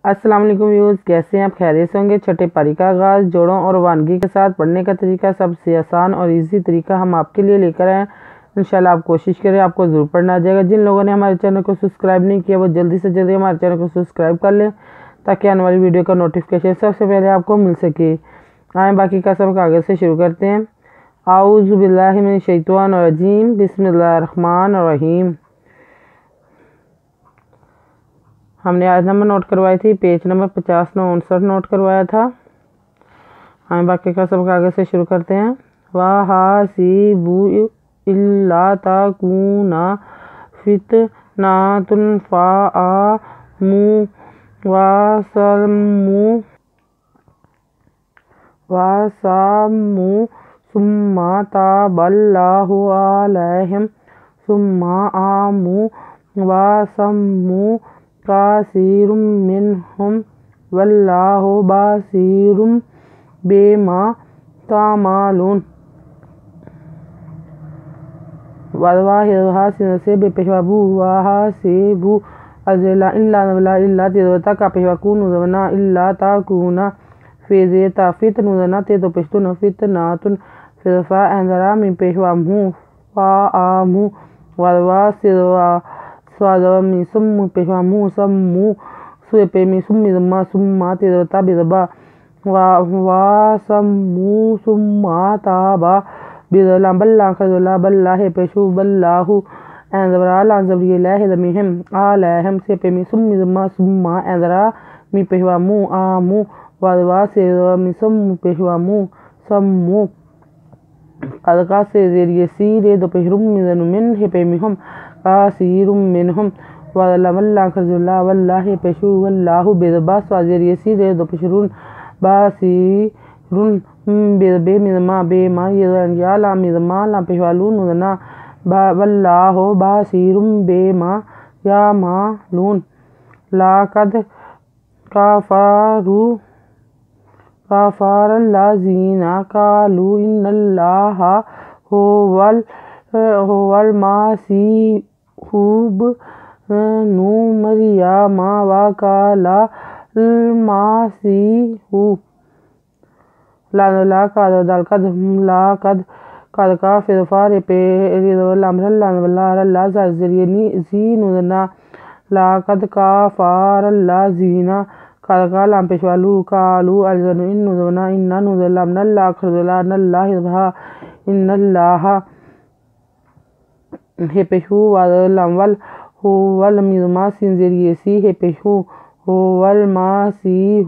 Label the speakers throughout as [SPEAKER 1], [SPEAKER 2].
[SPEAKER 1] السلام علیکم ویورز، کیسے ہیں آپ؟ خیریت سے ہوں گے۔ چھٹے پاری کا آغاز جوڑوں اور وانگی کے ساتھ پڑھنے کا طریقہ سب سے آسان اور ایزی طریقہ ہم آپ کے لیے لے کر آئے ہیں۔ انشاءاللہ آپ کوشش کریں، آپ کو ضرور پڑھنا آ جائے گا۔ جن لوگوں نے ہمارے چینل کو سبسکرائب نہیں کیا وہ جلدی سے جلدی ہمارے چینل کو سبسکرائب کر لیں تاکہ آنے والی ویڈیو کا نوٹیفیکیشن سب سے پہلے آپ کو مل سکے۔ آئیں باقی کا سبق آگے سے شروع کرتے ہیں۔ اعوذ باللہ من الشیطان الرجیم، بسم اللہ الرحمن الرحیم۔ ہم نے آیت نمبر نوٹ کروائی تھی، پیج نمبر 5059 نوٹ کروایا تھا۔ ہم باقی کا سبق آگے سے شروع کرتے ہیں۔ وَحَاسِبُوا أَلَّا تَكُونَ فِتْنَةٌ فَآمَنُوا وَأَسْلَمُوا ثُمَّ تَابَ اللَّهُ عَلَيْهِمْ ثُمَّ آمَنُوا وَأَسْلَمُوا كَثِيرٌ مِّنْهُمْ وَاللَّهُ بَصِيرٌ بِمَا تَعْمَلُونَ۔ وَحَاسِبُوا سے بے پیشوابو، وَحَاسِبُوا ازلا إِلَّا تِدْوَتَا کا پیشواکون نوزونا إِلَّا تَاکونا فیزیتا فِت نوزنا تیدو پشتون فِتناتن فِرفا اندرا من پیشوامو فَآمُو وَدْوَا سوازوا من سم پیشوامو سمو سوئے پہ من سمی زما سمما تیدوتا بزبا وَسَمُّوا ثُمَّ تَابَ بِذَلَا بَلَّا خَذَلَا بَلَّا ہے پیشو بَلَّا ہو اندرا لانزبری لہ زمیہم آلہم سے پہ من سمی زما سمما اندرا من پیشوامو آمو وَدْوَا سوازوا من سم پیشوامو سمو قدقہ سے زیریہ سیرے دو پیشرم مزن من ہے پہ منہم کثیر منہم وَلَّا خَذَلَا وَلَّا ہے پیشو وَلَّا بِذَبَا سوازیریہ سیرے دو پیشرون بَاسِرٌ بے مزما بے ما یا لا مزما لا پیشوالون نوزنا وَاللَّهُ بَصِيرٌ بِمَا يَعْمَلُونَ۔ لَقَدْ كَفَرَ الَّذِينَ قَالُوا إِنَّ اللَّهَ هُوَ الْمَسِيحُ ابْنُ مَرْيَمَ وَقَالَ الْمَسِيحُ لَقَدْ كَفَرَ پہ اللہ ذریعہ زی نوزنا لَقَدْ كَفَرَ الَّذِينَ لام پیشوالو قالوا الزن ان نوزنا ان نوزلا من اللہ خرزلا ان اللہ ذبحا ان اللہ ہے پیشو والامول هو المزما سین ذریعہ سی ہے پیشو هو المسیح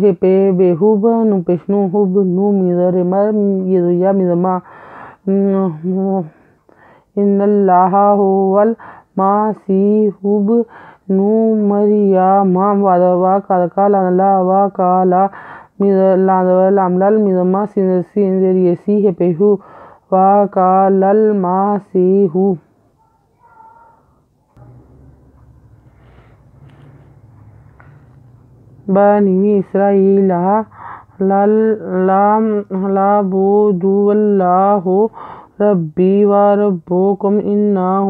[SPEAKER 1] ہے پہ بے حب نو پیشنو حب نو میزر مر یا مزما ان اللہ هو المسیح ابن مریم وقال اللہ وقال لاملل مزما سین ذریعہ سی ہے پیشو وقال المسیح بنی اسرائیل لَعْبُدُوا اللَّهَ رَبِّي وَرَبُّكُمْ إِنَّهُ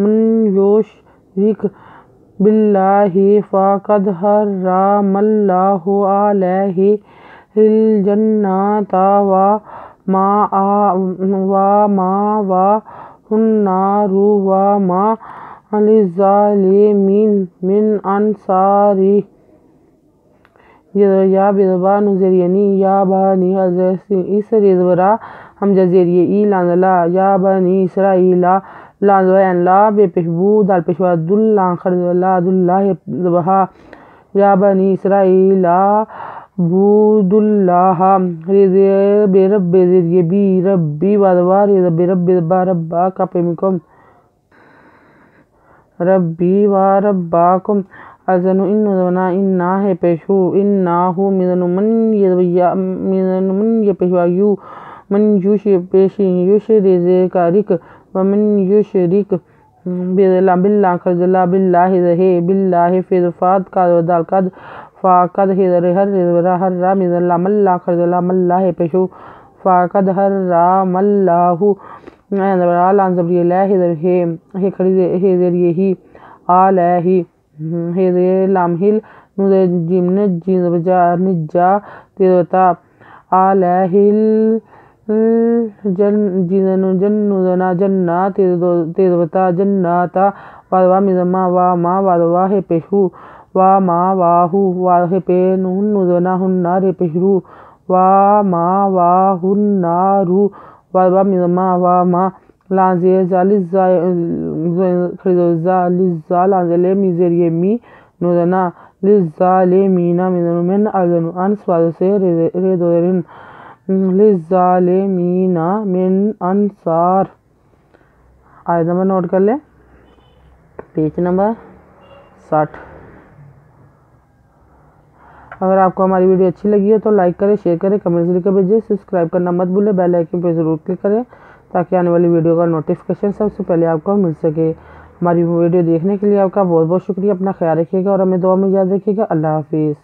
[SPEAKER 1] مَن يُشْرِكْ بِاللَّهِ فَقَدْ حَرَّمَ اللَّهُ عَلَيْهِ الْجَنَّةَ وَمَأْوَاهُ النَّارُ وَمَا لِلظَّالِمِينَ مِنْ أَنصَارٍ۔ یا بزبا نو ذریعنی یا بنی اس ریزورا ہم جزیریہ ای لانزلا یا بنی اسرائیل لانزوا ان لا بے پیشبو دال پیشوا دل لان خرزلا دلہ ذبحا یا بنی اسرائیل بود اللہ ریزے بے رب ذریعہ بی ربی وادوا ریزے بے رب ذبا ربا کا پیمکم ربی و رباکم ازنو ان نوزنا انہا ہے پیشو انہو مزنو من یہ پیشوا یو من یوش پیشی یوش ریزے کارک ومن یشرک باللہ خرزلا باللہ ہے باللہ فیضفات کا دال قد فاقد ہر ریزورا ہر را مزن لا ملا خرزلا ملا ہے پیشو فاقد ہر را ملاہ لان زبری لہ ہے کھڑی ہے ذریعہ ہی آلہ هذه لامهل نجيم نجي بجا نجا تيرتا عليه جن جنودنا جنة تيرتا جناتا وادوا مزما وما وادوا هبشو وما واهو وهبه نودنا هنار هبشرو وما واهو النار وادوا مزما وما لانزي زالزا خريزا لزا لانزلي ميزريمي نودنا للظالمين من أذن أنصار ردورن للظالمين من انصار. آیت نمبر نوٹ کر لیں، پیج نمبر 60. اگر آپ کو ہماری ویڈیو اچھی لگی ہے تو لائک کریں، شیئر کریں، کمنٹس لکھ کر بھیجیں، سبسکرائب کرنا مت بھولیں، بیل آئیکن پہ ضرور کلک کریں تاکہ آنے والی ویڈیو کا نوٹیفیکیشن سب سے پہلے آپ کو مل سکے. ہماری ویڈیو دیکھنے کے لیے آپ کا بہت بہت شکریہ. اپنا خیال رکھیے گا اور ہمیں دعا میں یاد رکھیے گا. اللہ حافظ.